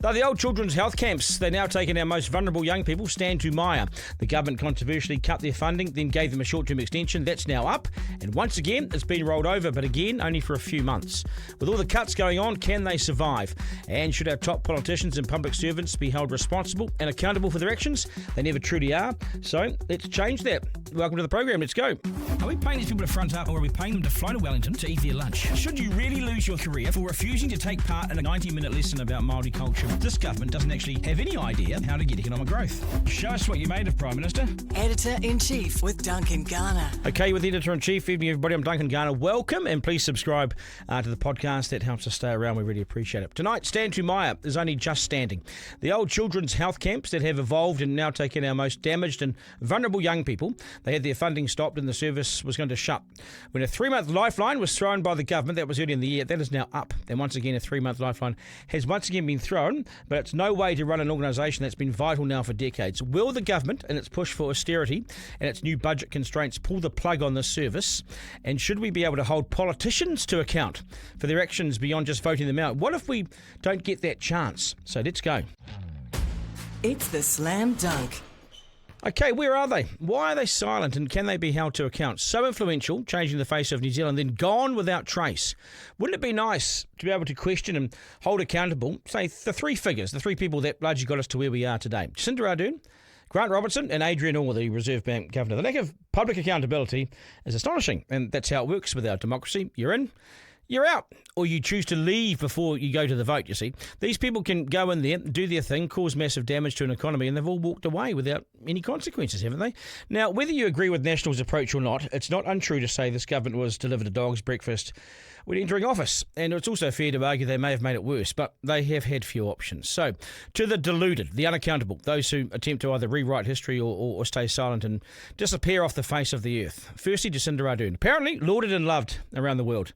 They're the old children's health camps. They're now taking our most vulnerable young people. Tū Māia. The government controversially cut their funding, then gave them a short-term extension. That's now up. And once again, it's been rolled over, but again, only for a few months. With all the cuts going on, can they survive? And should our top politicians and public servants be held responsible and accountable for their actions? They never truly are. So let's change that. Welcome to the program. Let's go. Are we paying these people to front up, or are we paying them to fly to Wellington to eat their lunch? Should you really lose your career for refusing to take part in a 90-minute lesson about Māori culture? This government doesn't actually have any idea how to get economic growth. Show us what you made of, Prime Minister. Editor-in-Chief with Duncan Garner. Okay, with Editor-in-Chief, evening everybody, I'm Duncan Garner. Welcome, and please subscribe to the podcast. That helps us stay around. We really appreciate it. Tonight, Tū Māia is only just standing. The old children's health camps that have evolved and now taken our most damaged and vulnerable young people. They had their funding stopped and the service was going to shut. When a 3-month lifeline was thrown by the government, that was early in the year, that is now up. And once again, a 3-month lifeline has once again been thrown, but it's no way to run an organisation that's been vital now for decades. Will the government, in its push for austerity and its new budget constraints, pull the plug on this service? And should we be able to hold politicians to account for their actions beyond just voting them out? What if we don't get that chance? So let's go. It's the Slam Dunk. Okay, where are they? Why are they silent, and can they be held to account? So influential, changing the face of New Zealand, then gone without trace. Wouldn't it be nice to be able to question and hold accountable, say, the three figures, the three people that largely got us to where we are today? Jacinda Ardern, Grant Robertson and Adrian Orr, the Reserve Bank Governor. The lack of public accountability is astonishing, and that's how it works with our democracy. You're in, you're out, or you choose to leave before you go to the vote, you see. These people can go in there, do their thing, cause massive damage to an economy, and they've all walked away without any consequences, haven't they? Now, whether you agree with National's approach or not, it's not untrue to say this government was delivered a dog's breakfast when entering office, and it's also fair to argue they may have made it worse, but they have had few options. So, to the deluded, the unaccountable, those who attempt to either rewrite history or stay silent and disappear off the face of the earth. Firstly, Jacinda Ardern, apparently lauded and loved around the world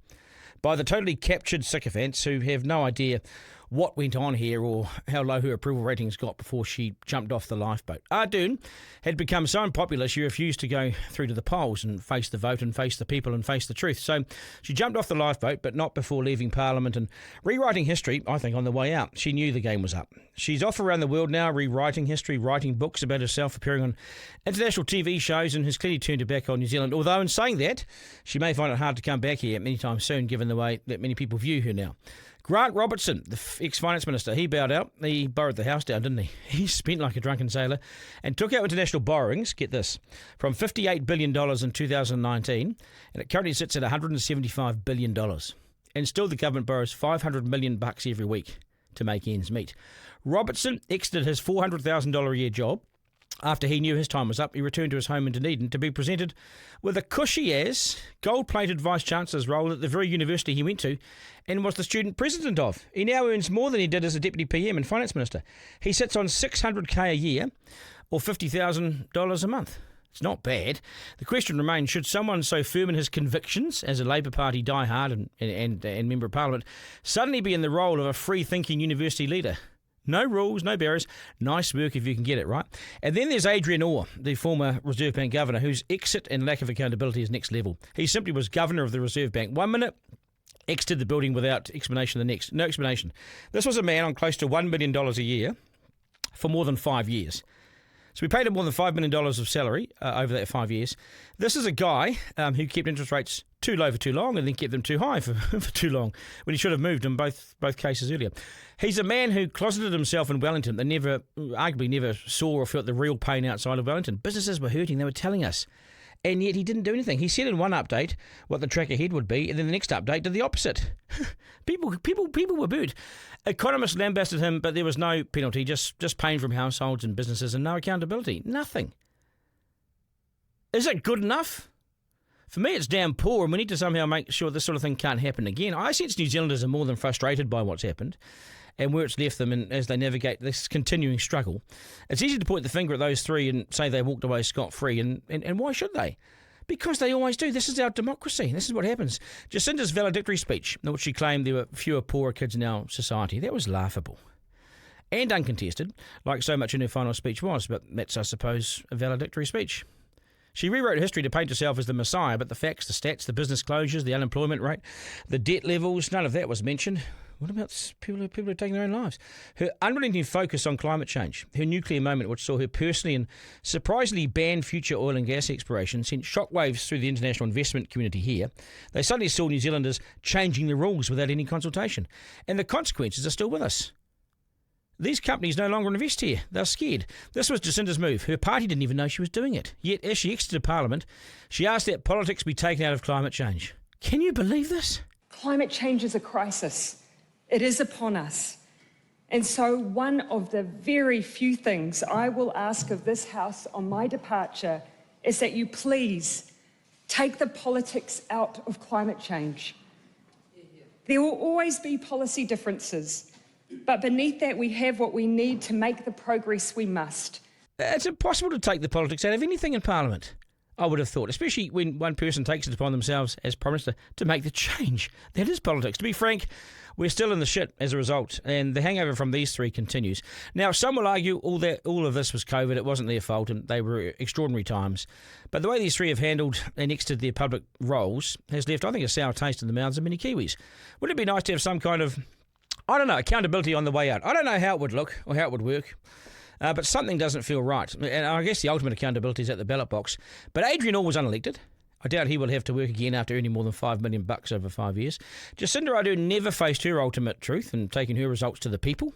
by the totally captured sycophants who have no idea what went on here or how low her approval ratings got before she jumped off the lifeboat. Ardern had become so unpopular she refused to go through to the polls and face the vote and face the people and face the truth. So she jumped off the lifeboat, but not before leaving Parliament and rewriting history, I think, on the way out. She knew the game was up. She's off around the world now, rewriting history, writing books about herself, appearing on international TV shows, and has clearly turned her back on New Zealand. Although in saying that, she may find it hard to come back here anytime soon, given the way that many people view her now. Grant Robertson, the ex-finance minister, he bowed out. He borrowed the house down, didn't he? He spent like a drunken sailor and took out international borrowings, get this, from $58 billion in 2019, and it currently sits at $175 billion. And still the government borrows $500 million every week to make ends meet. Robertson exited his $400,000 a year job. After he knew his time was up, he returned to his home in Dunedin to be presented with a cushy-as, gold-plated Vice-Chancellor's role at the very university he went to and was the student president of. He now earns more than he did as a Deputy PM and Finance Minister. He sits on $600K a year, or $50,000 a month. It's not bad. The question remains, should someone so firm in his convictions as a Labour Party diehard and Member of Parliament suddenly be in the role of a free-thinking university leader? No rules, no barriers. Nice work if you can get it, right? And then there's Adrian Orr, the former Reserve Bank Governor, whose exit and lack of accountability is next level. He simply was Governor of the Reserve Bank 1 minute, exited the building without explanation the next. No explanation. This was a man on close to $1 million a year for more than 5 years. So we paid him more than $5 million of salary over that 5 years. This is a guy who kept interest rates too low for too long and then kept them too high for too long, when he should have moved in both cases earlier. He's a man who closeted himself in Wellington and arguably never saw or felt the real pain outside of Wellington. Businesses were hurting, they were telling us. And yet he didn't do anything. He said in one update what the track ahead would be, and then the next update did the opposite. People were booed. Economists lambasted him, but there was no penalty, just pain from households and businesses and no accountability. Nothing. Is it good enough? For me, it's damn poor, and we need to somehow make sure this sort of thing can't happen again. I sense New Zealanders are more than frustrated by what's happened and where it's left them as they navigate this continuing struggle. It's easy to point the finger at those three and say they walked away scot-free, and why should they? Because they always do. This is our democracy. This is what happens. Jacinda's valedictory speech, in which she claimed there were fewer poorer kids in our society, that was laughable. And uncontested, like so much in her final speech was, but that's, I suppose, a valedictory speech. She rewrote history to paint herself as the Messiah, but the facts, the stats, the business closures, the unemployment rate, the debt levels, none of that was mentioned. What about people who are taking their own lives? Her unrelenting focus on climate change, her nuclear moment, which saw her personally and surprisingly ban future oil and gas exploration, sent shockwaves through the international investment community here. They suddenly saw New Zealanders changing the rules without any consultation. And the consequences are still with us. These companies no longer invest here. They're scared. This was Jacinda's move. Her party didn't even know she was doing it. Yet, as she exited Parliament, she asked that politics be taken out of climate change. Can you believe this? Climate change is a crisis. It is upon us. And so one of the very few things I will ask of this House on my departure is that you please take the politics out of climate change. There will always be policy differences, but beneath that we have what we need to make the progress we must. It's impossible to take the politics out of anything in Parliament, I would have thought, especially when one person takes it upon themselves as Prime Minister to make the change. That is politics. To be frank, we're still in the shit as a result, and the hangover from these three continues. Now, some will argue all of this was COVID, it wasn't their fault, and they were extraordinary times. But the way these three have handled and exited their public roles has left, I think, a sour taste in the mouths of many Kiwis. Wouldn't it be nice to have some kind of, accountability on the way out? I don't know how it would look or how it would work. But something doesn't feel right. And I guess the ultimate accountability is at the ballot box. But Adrian Orr was unelected. I doubt he will have to work again after earning more than $5 million over 5 years. Jacinda Ardern never faced her ultimate truth in taking her results to the people.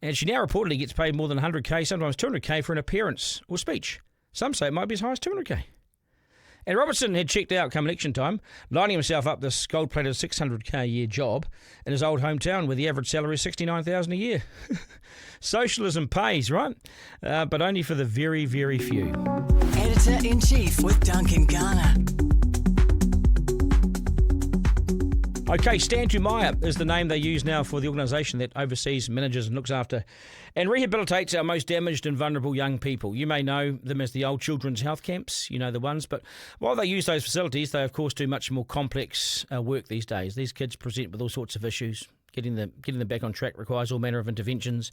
And she now reportedly gets paid more than 100k, sometimes 200k for an appearance or speech. Some say it might be as high as 200k. And Robertson had checked out come election time, lining himself up this gold-plated 600k a year job in his old hometown where the average salary is $69,000 a year. Socialism pays, right? But only for the very, very few. Editor-in-Chief with Duncan Garner. Okay, Tū Māia is the name they use now for the organisation that oversees, manages and looks after and rehabilitates our most damaged and vulnerable young people. You may know them as the old children's health camps, you know the ones, but while they use those facilities, they of course do much more complex work these days. These kids present with all sorts of issues. Getting them back on track requires all manner of interventions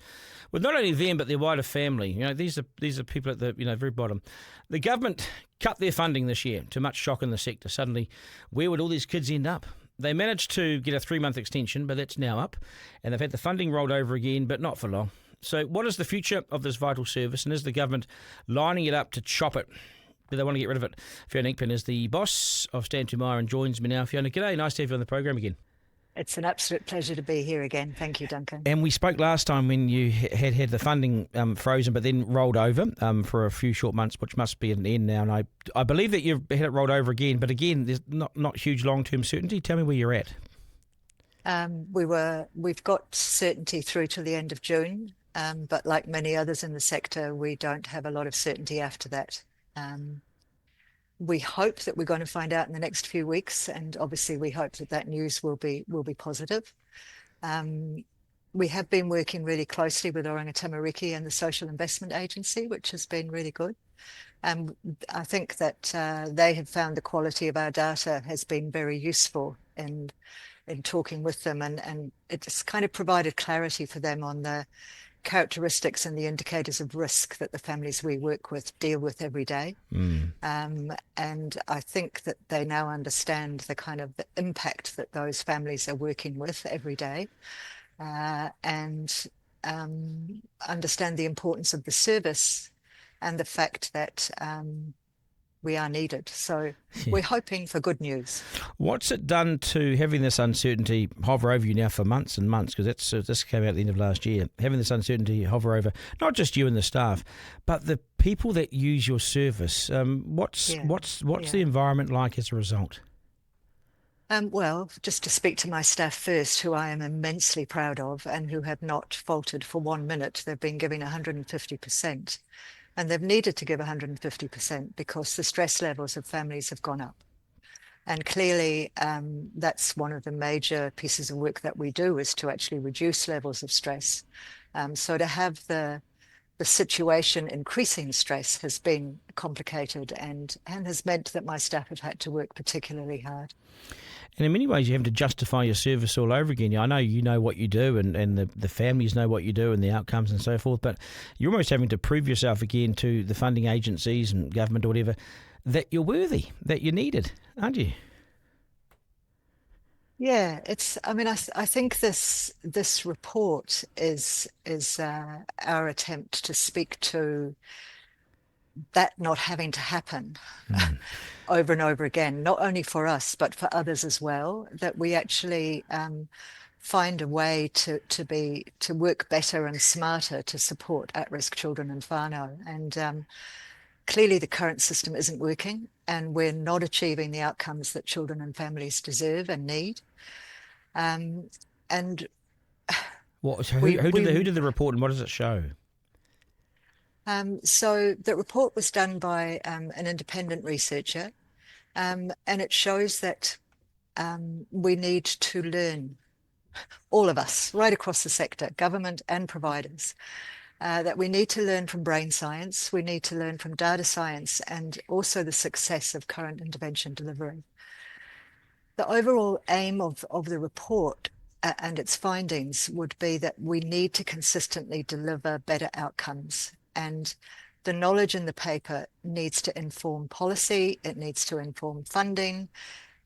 with not only them but their wider family. You know, these are people at the very bottom. The government cut their funding this year, to much shock in the sector. Suddenly, where would all these kids end up? They managed to get a 3-month extension, but that's now up, and they've had the funding rolled over again, but not for long. So what is the future of this vital service, and is the government lining it up to chop it? Do they want to get rid of it? Fiona Inkpen is the boss of Tū Māia and joins me now. Fiona, g'day, nice to have you on the program again. It's an absolute pleasure to be here again. Thank you, Duncan. And we spoke last time when you had the funding frozen but then rolled over for a few short months, which must be at an end now. And I believe that you've had it rolled over again, but again, there's not huge long-term certainty. Tell me where you're at. We've got certainty through to the end of June, but like many others in the sector, we don't have a lot of certainty after that. We hope that we're going to find out in the next few weeks, and obviously we hope that news will be positive. We have been working really closely with Oranga Tamariki and the Social Investment Agency, which has been really good. I think that they have found the quality of our data has been very useful in talking with them, and it's kind of provided clarity for them on the characteristics and the indicators of risk that the families we work with deal with every day. And I think that they now understand the kind of the impact that those families are working with every day, and understand the importance of the service and the fact that we are needed. So we're hoping for good news. What's it done to having this uncertainty hover over you now for months and months? Because this came out at the end of last year. Having this uncertainty hover over not just you and the staff, but the people that use your service. What's the environment like as a result? Well, just to speak to my staff first, who I am immensely proud of and who have not faltered for 1 minute. They've been giving 150%. And they've needed to give 150% because the stress levels of families have gone up. And clearly, that's one of the major pieces of work that we do, is to actually reduce levels of stress. So to have the situation increasing stress has been complicated and has meant that my staff have had to work particularly hard. And in many ways, you have to justify your service all over again. I know you know what you do and the families know what you do and the outcomes and so forth, but you're almost having to prove yourself again to the funding agencies and government or whatever. that you're worthy, that you're needed, aren't you? Yeah, it's. I mean, I think this report is our attempt to speak to that not having to happen over and over again, not only for us but for others as well. That we actually find a way to work better and smarter to support at-risk children and whānau. And clearly, the current system isn't working, and we're not achieving the outcomes that children and families deserve and need. And What? Who did the report, and what does it show? So the report was done by an independent researcher, and it shows that we need to learn, all of us, right across the sector, government and providers, that we need to learn from brain science, we need to learn from data science, and also the success of current intervention delivery. The overall aim of the report and its findings would be that we need to consistently deliver better outcomes. And the knowledge in the paper needs to inform policy, it needs to inform funding,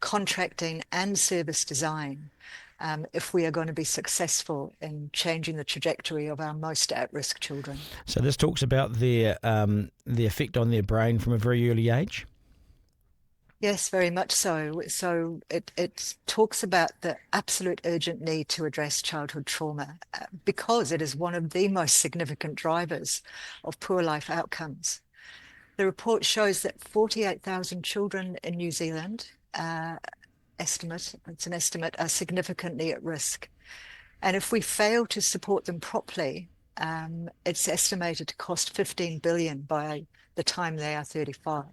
contracting, and service design if we are going to be successful in changing the trajectory of our most at-risk children. So this talks about the effect on their brain from a very early age? Yes, very much so. So it talks about the absolute urgent need to address childhood trauma because it is one of the most significant drivers of poor life outcomes. The report shows that 48,000 children in New Zealand, it's an estimate, are significantly at risk. And if we fail to support them properly, it's estimated to cost 15 billion by the time they are 35.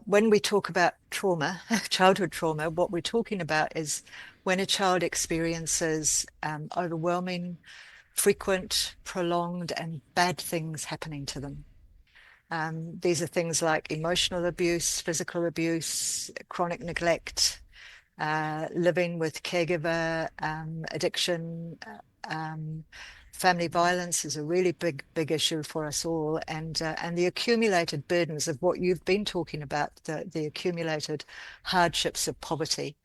When we talk about trauma, childhood trauma, what we're talking about is when a child experiences overwhelming, frequent, prolonged, and bad things happening to them. These are things like emotional abuse, physical abuse, chronic neglect, living with caregiver, addiction, family violence is a really big issue for us all, and the accumulated burdens of what you've been talking about, the accumulated hardships of poverty.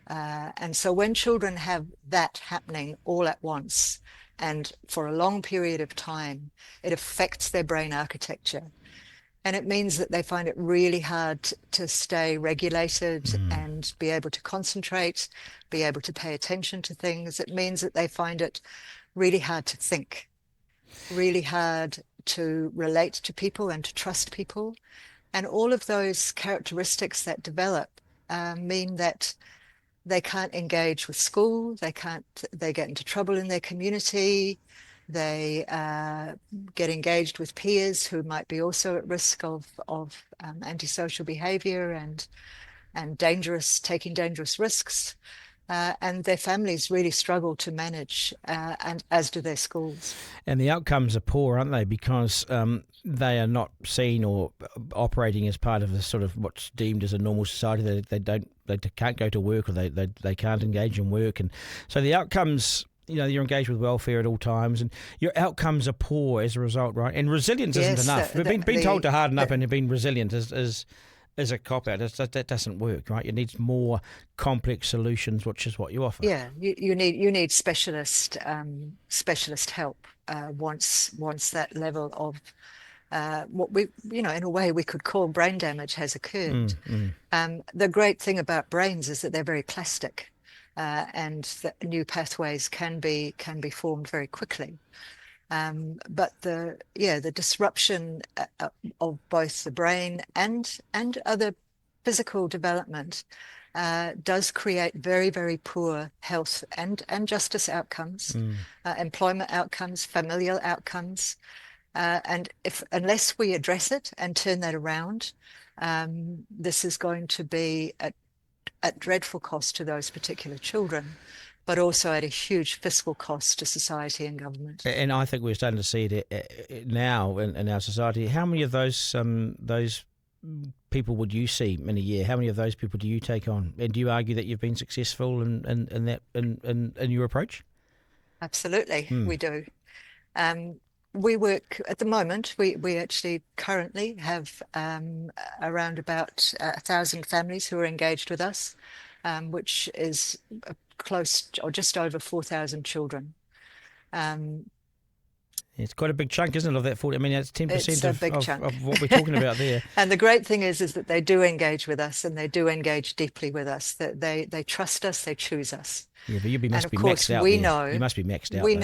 And so when children have that happening all at once and for a long period of time, it affects their brain architecture. And it means that they find it really hard to stay regulated and be able to concentrate, be able to pay attention to things. It means that they find it really hard to think, really hard to relate to people and to trust people. And all of those characteristics that develop mean that they can't engage with school, they get into trouble in their community, they get engaged with peers who might be also at risk of antisocial behavior and taking dangerous risks. And their families really struggle to manage, and as do their schools. And the outcomes are poor, aren't they? Because they are not seen or operating as part of the sort of what's deemed as a normal society. They can't go to work, or they can't engage in work, and so the outcomes. You know, you're engaged with welfare at all times, and your outcomes are poor as a result, right? And resilience isn't enough. We've been told to harden up and being resilient is a cop-out. That doesn't work, right? You need more complex solutions, which is what you offer. Yeah, you need specialist help once that level of what we, in a way we could call brain damage has occurred. The great thing about brains is that they're very plastic, and that new pathways can be formed very quickly. But the disruption of both the brain and other physical development does create very, very poor health and justice outcomes, employment outcomes, familial outcomes. And unless we address it and turn that around, this is going to be at dreadful cost to those particular children, but also at a huge fiscal cost to society and government. And I think we're starting to see it now in our society. How many of those people would you see in a year? How many of those people do you take on? And do you argue that you've been successful in your approach? Absolutely, we do. we work at the moment. We actually currently have around about 1,000 families who are engaged with us, which is close or just over 4,000 children. It's quite a big chunk, isn't it, of that 40? I mean, it's 10% of what we're talking about there. And the great thing is that they do engage with us, and they do engage deeply with us. That they trust us, they choose us. Yeah, but you must be course, maxed out. We there. know You must be maxed out. We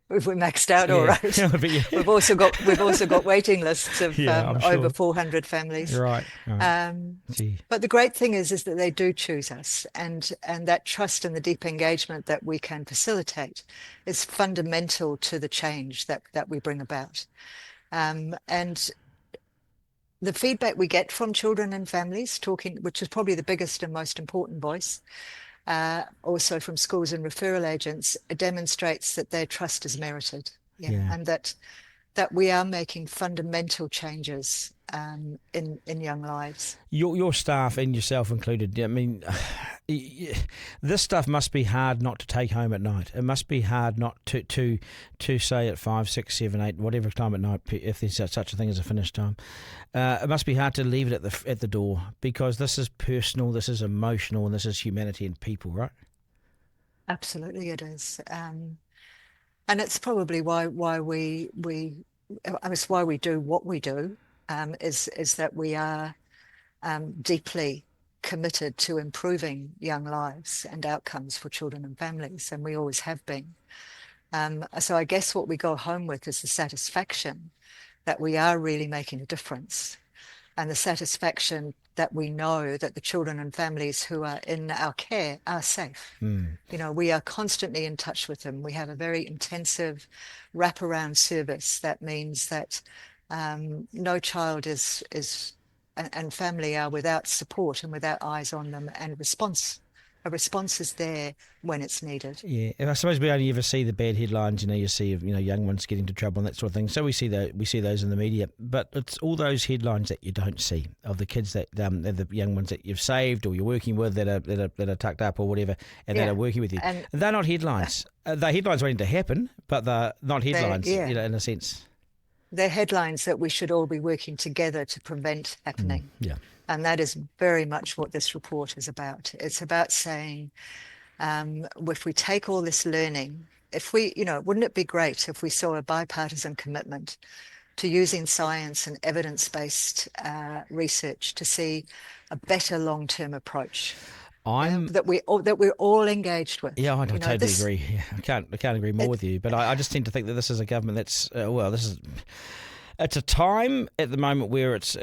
We're maxed out, all right. Yeah, but yeah. We've also got waiting lists of sure. over 400 families. Right. But the great thing is that they do choose us, and that trust and the deep engagement that we can facilitate is fundamental to the change that we bring about. And the feedback we get from children and families which is probably the biggest and most important voice, also from schools and referral agents, it demonstrates that their trust is merited, and that we are making fundamental changes in young lives. Your staff and yourself included. I mean, this stuff must be hard not to take home at night. It must be hard not to say at 5, 6, 7, 8, whatever time at night, if there's such a thing as a finish time. It must be hard to leave it at the door, because this is personal, this is emotional, and this is humanity and people, right? Absolutely, it is, and it's probably why we it's why we do what we do. Is that we are deeply committed to improving young lives and outcomes for children and families, and we always have been. So I guess what we go home with is the satisfaction that we are really making a difference, and the satisfaction that we know that the children and families who are in our care are safe. We are constantly in touch with them. We have a very intensive wraparound service. That means that no child is and family are without support and without eyes on them, and a response is there when it's needed. Yeah, and I suppose we only ever see the bad headlines. You see of young ones getting into trouble and that sort of thing. So we see those in the media, but it's all those headlines that you don't see of the kids that the young ones that you've saved or you're working with that are tucked up or whatever, and that are working with you. And they're not headlines. They're headlines waiting to happen, but they're not headlines. In a sense. They're headlines that we should all be working together to prevent happening. And that is very much what this report is about. It's about saying, if we take all this learning, wouldn't it be great if we saw a bipartisan commitment to using science and evidence-based research to see a better long-term approach that we're all engaged with? Yeah, I totally agree. Yeah, I can't agree more with you. But I just tend to think that this is a government that's it's a time at the moment where it's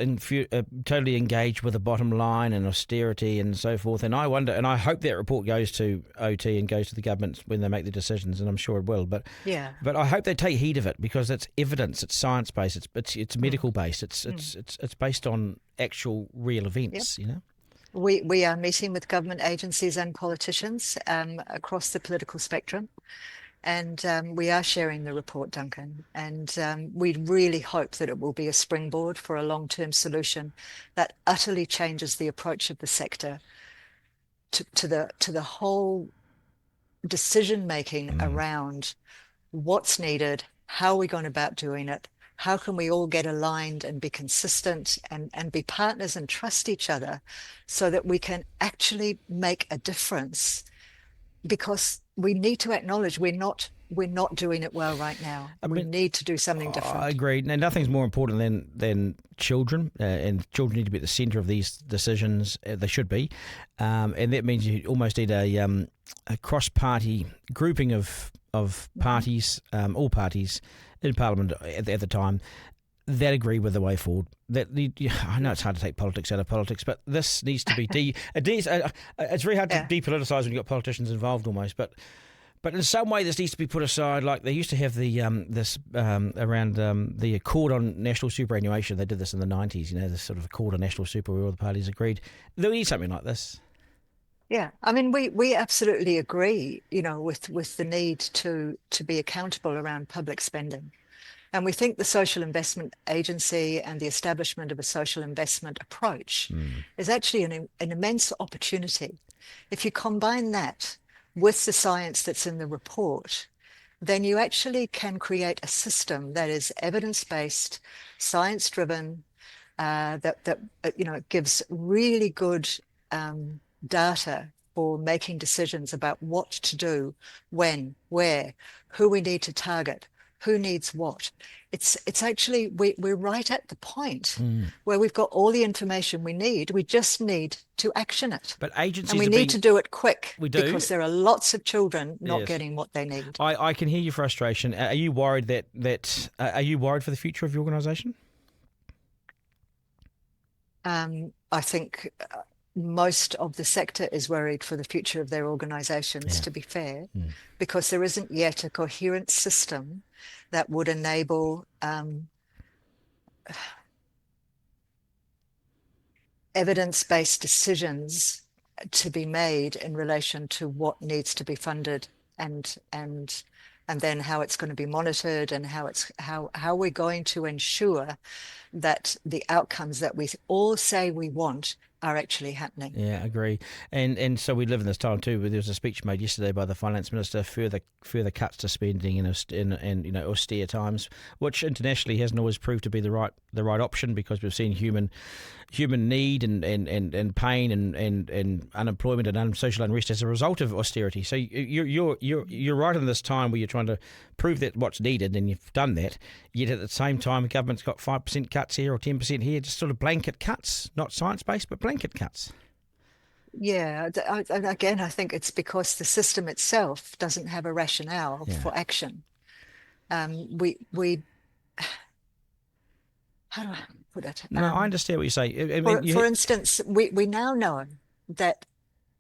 totally engaged with the bottom line and austerity and so forth. And I wonder, and I hope that report goes to OT and goes to the government when they make the decisions, and I'm sure it will. But I hope they take heed of it, because it's evidence, it's science based, it's medical based, it's based on actual real events. We are meeting with government agencies and politicians across the political spectrum, and we are sharing the report, Duncan, and we really hope that it will be a springboard for a long-term solution that utterly changes the approach of the sector to the whole decision-making around what's needed, how are we going about doing it, how can we all get aligned and be consistent and be partners and trust each other so that we can actually make a difference, because we need to acknowledge we're not doing it well right now. We need to do something different. I agree. Now, nothing's more important than children, and children need to be at the centre of these decisions. They should be, and that means you almost need a cross-party grouping of parties, all parties in Parliament at the time, that agree with the way forward. I know it's hard to take politics out of politics, but this needs to be it's very hard to depoliticise when you've got politicians involved almost, but in some way this needs to be put aside. Like they used to have the around the Accord on National Superannuation. They did this in the 90s, this sort of Accord on National Super where all the parties agreed. They need something like this. Yeah, I mean, we absolutely agree, with the need to be accountable around public spending. And we think the Social Investment Agency and the establishment of a social investment approach is actually an immense opportunity. If you combine that with the science that's in the report, then you actually can create a system that is evidence-based, science-driven, that gives really good data for making decisions about what to do, when, where, who we need to target, who needs what. It's actually, we're right at the point where we've got all the information we need. We just need to action it. But agencies and we need to do it quick. We do. Because there are lots of children not Yes. getting what they need. I can hear your frustration. Are you worried are you worried for the future of your organisation? I think most of the sector is worried for the future of their organisations, to be fair, because there isn't yet a coherent system that would enable evidence-based decisions to be made in relation to what needs to be funded and then how it's going to be monitored and how we're going to ensure that the outcomes that we all say we want are actually happening. Yeah, I agree. And so we live in this time too, where there was a speech made yesterday by the finance minister, further cuts to spending in austere times, which internationally hasn't always proved to be the right option, because we've seen human need and pain and unemployment and social unrest as a result of austerity. So you're right in this time where you're trying to prove that what's needed, and you've done that. Yet at the same time, the government's got 5% cuts here or 10% here, just sort of blanket cuts, not science-based, but blanket cuts. Yeah, and again, I think it's because the system itself doesn't have a rationale for action. We how do I put it? No, I understand what you say. For instance, we now know that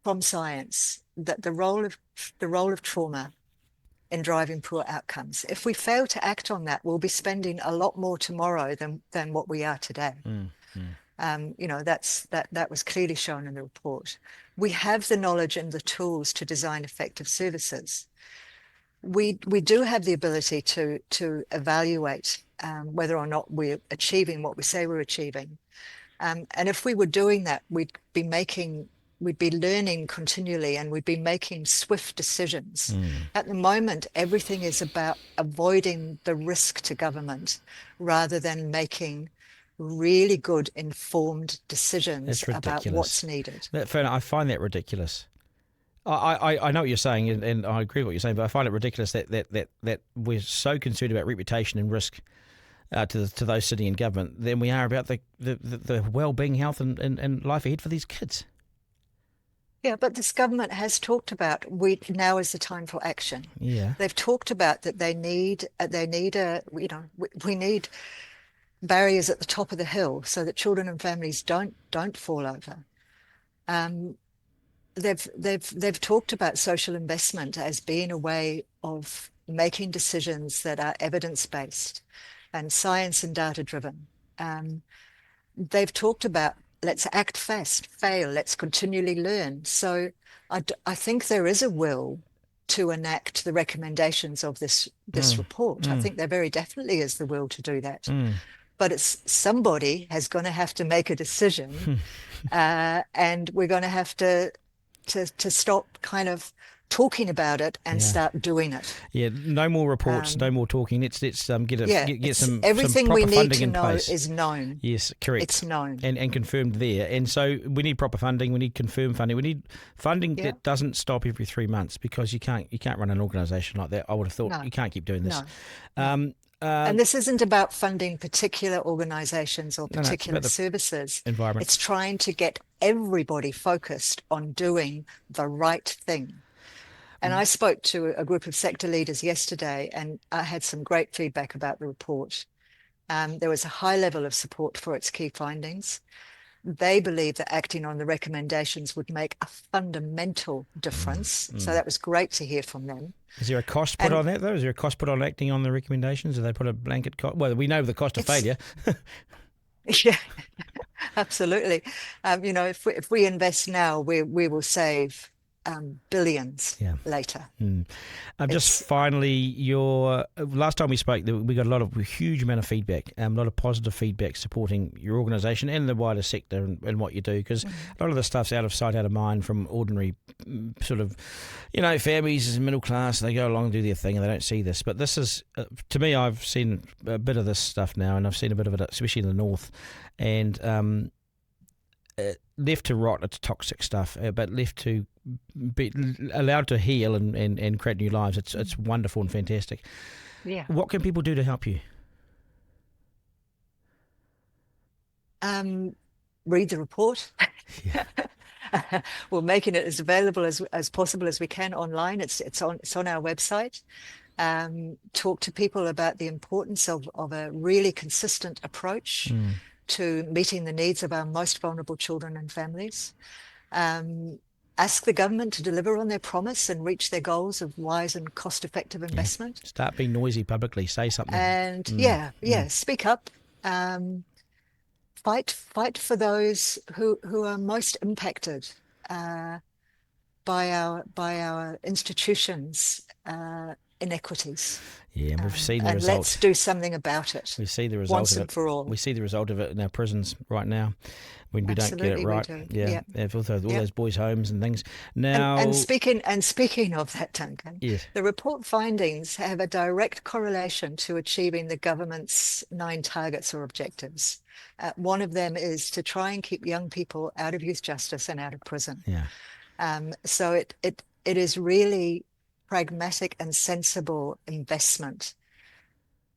from science that the role of trauma in driving poor outcomes. If we fail to act on that, we'll be spending a lot more tomorrow than what we are today. That was clearly shown in the report. We have the knowledge and the tools to design effective services. We do have the ability to evaluate whether or not we're achieving what we say we're achieving. And if we were doing that, we'd be learning continually, and we'd be making swift decisions. At the moment, everything is about avoiding the risk to government rather than making really good informed decisions about what's needed. I find that ridiculous. I know what you're saying, and I agree with what you're saying, but I find it ridiculous that we're so concerned about reputation and risk to those sitting in government than we are about the well-being, health and life ahead for these kids. Yeah, but this government has talked about now is the time for action. Yeah, they've talked about that we need barriers at the top of the hill so that children and families don't fall over. They've talked about social investment as being a way of making decisions that are evidence-based and science and data-driven. They've talked about let's act fast, fail, let's continually learn. So I think there is a will to enact the recommendations of this report. I think there very definitely is the will to do that. But it's somebody has going to have to make a decision, and we're going to have to stop kind of talking about it and start doing it. Yeah, no more reports, no more talking. Let's get some everything some we proper need funding to in know place. is known. Yes, correct. It's known and confirmed there. And so we need proper funding. We need confirmed funding. We need funding that doesn't stop every 3 months, because you can't run an organisation like that. I would have thought you can't keep doing this. No. And this isn't about funding particular organisations or particular services. Environment. It's trying to get everybody focused on doing the right thing. And I spoke to a group of sector leaders yesterday, and I had some great feedback about the report. There was a high level of support for its key findings. They believe that acting on the recommendations would make a fundamental difference. So that was great to hear from them. Is there a cost put on that, though? Is there a cost put on acting on the recommendations? Do they put a blanket cost? Well, we know the cost of failure. Yeah, absolutely. If we invest now, we will save billions later. Just finally, last time we spoke, we got a huge amount of feedback, a lot of positive feedback supporting your organisation and the wider sector and what you do, because a lot of the stuff's out of sight, out of mind from ordinary sort of, families, middle class. They go along and do their thing and they don't see this. But this is, to me, I've seen a bit of this stuff now, and I've seen a bit of it, especially in the north, and left to rot, it's toxic stuff, but left to be allowed to heal and create new lives. It's wonderful and fantastic. Yeah. What can people do to help you? Read the report. We're making it as available as possible as we can online. It's on our website. Talk to people about the importance of a really consistent approach to meeting the needs of our most vulnerable children and families. Ask the government to deliver on their promise and reach their goals of wise and cost-effective investment. Start being noisy publicly. Say something. And speak up. Fight for those who are most impacted by our institutions' inequities. Yeah, and we've seen the and result. Let's do something about it. We see the result once of it. and for all. We see the result of it in our prisons right now when we don't get it right. We do. Yeah, all those boys' homes and things. Now, and speaking of that, Duncan, yes. The report findings have a direct correlation to achieving the government's 9 targets or objectives. One of them is to try and keep young people out of youth justice and out of prison. Yeah. So it is really pragmatic and sensible investment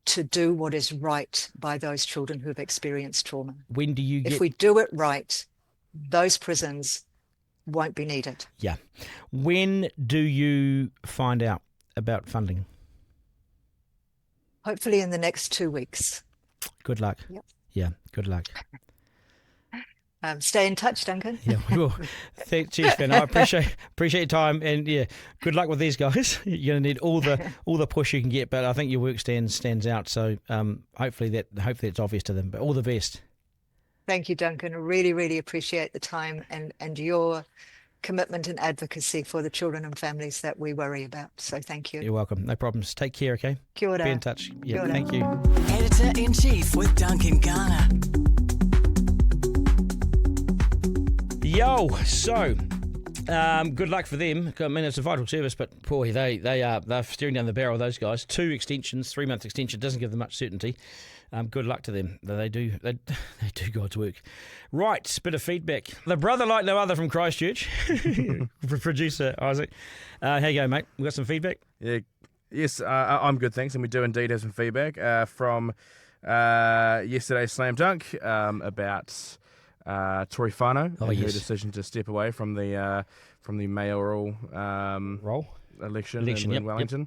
to do what is right by those children who've experienced trauma. When do you If we do it right, those prisons won't be needed. Yeah. When do you find out about funding? Hopefully in the next 2 weeks. Good luck. Yep. Yeah, good luck. Stay in touch, Duncan. Yeah, we will. Cheers, Ben. I appreciate your time, and good luck with these guys. You're going to need all the push you can get, but I think your work stands out. So hopefully it's obvious to them. But all the best. Thank you, Duncan. I really, really appreciate the time and your commitment and advocacy for the children and families that we worry about. So thank you. You're welcome. No problems. Take care. Okay. Kia ora. Be in touch. Yeah. Kia ora. Thank you. Editor-in-Chief with Duncan Garner. Yo, so good luck for them. I mean, it's a vital service, but boy, they're staring down the barrel. Those guys, 2 extensions, 3-month extension doesn't give them much certainty. Good luck to them. They do God's work. Right, bit of feedback. The brother like no other from Christchurch, producer Isaac. How you going, mate? We got some feedback. Yeah, yes, I'm good, thanks, and we do indeed have some feedback from yesterday's slam dunk about. Tory Whānau and her decision to step away from the mayoral Role election in Wellington,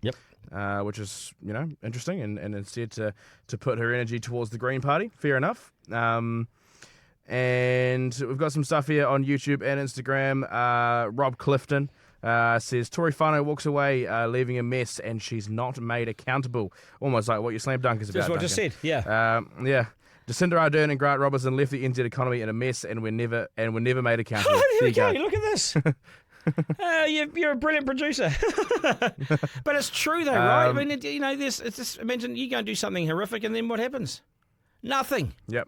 which is interesting, and instead to put her energy towards the Green Party. Fair enough. And we've got some stuff here on YouTube and Instagram. Rob Clifton says Tory Whānau walks away leaving a mess, and she's not made accountable. Almost like what your slam dunk is about. That's what I just said. Yeah. Yeah. Jacinda Ardern and Grant Robertson left the NZ economy in a mess, and we're never made accountable. There we go. Look at this. You're a brilliant producer. But it's true though, right? I mean, it's just imagine you go and do something horrific, and then what happens? Nothing. Yep.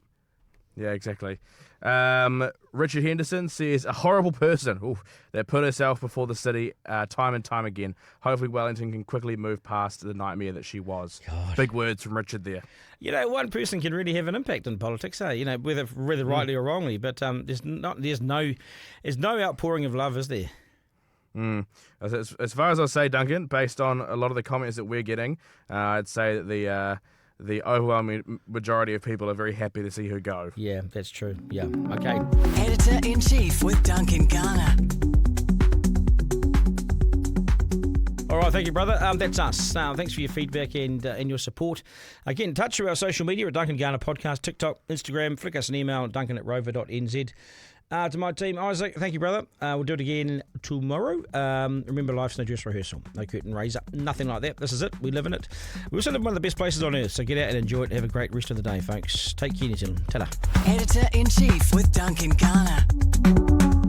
Yeah, exactly. Richard Henderson says, a horrible person that put herself before the city time and time again. Hopefully Wellington can quickly move past the nightmare that she was. God. Big words from Richard there. One person can really have an impact in politics, whether rightly or wrongly, but there's no outpouring of love, is there? As far as I say, Duncan, based on a lot of the comments that we're getting, I'd say that the overwhelming majority of people are very happy to see her go. Yeah, that's true. Yeah, okay. Editor-in-Chief with Duncan Garner. All right, thank you, brother. That's us. Thanks for your feedback and your support. Get in touch through our social media at Duncan Garner Podcast, TikTok, Instagram. Flick us an email at duncan@rover.nz. To my team, Isaac, thank you, brother. We'll do it again tomorrow. Remember, life's no dress rehearsal. No curtain raiser. Nothing like that. This is it. We live in it. We also live in one of the best places on earth, so get out and enjoy it. Have a great rest of the day, folks. Take care, New Zealand. Ta-da. Editor-in-Chief with Duncan Garner.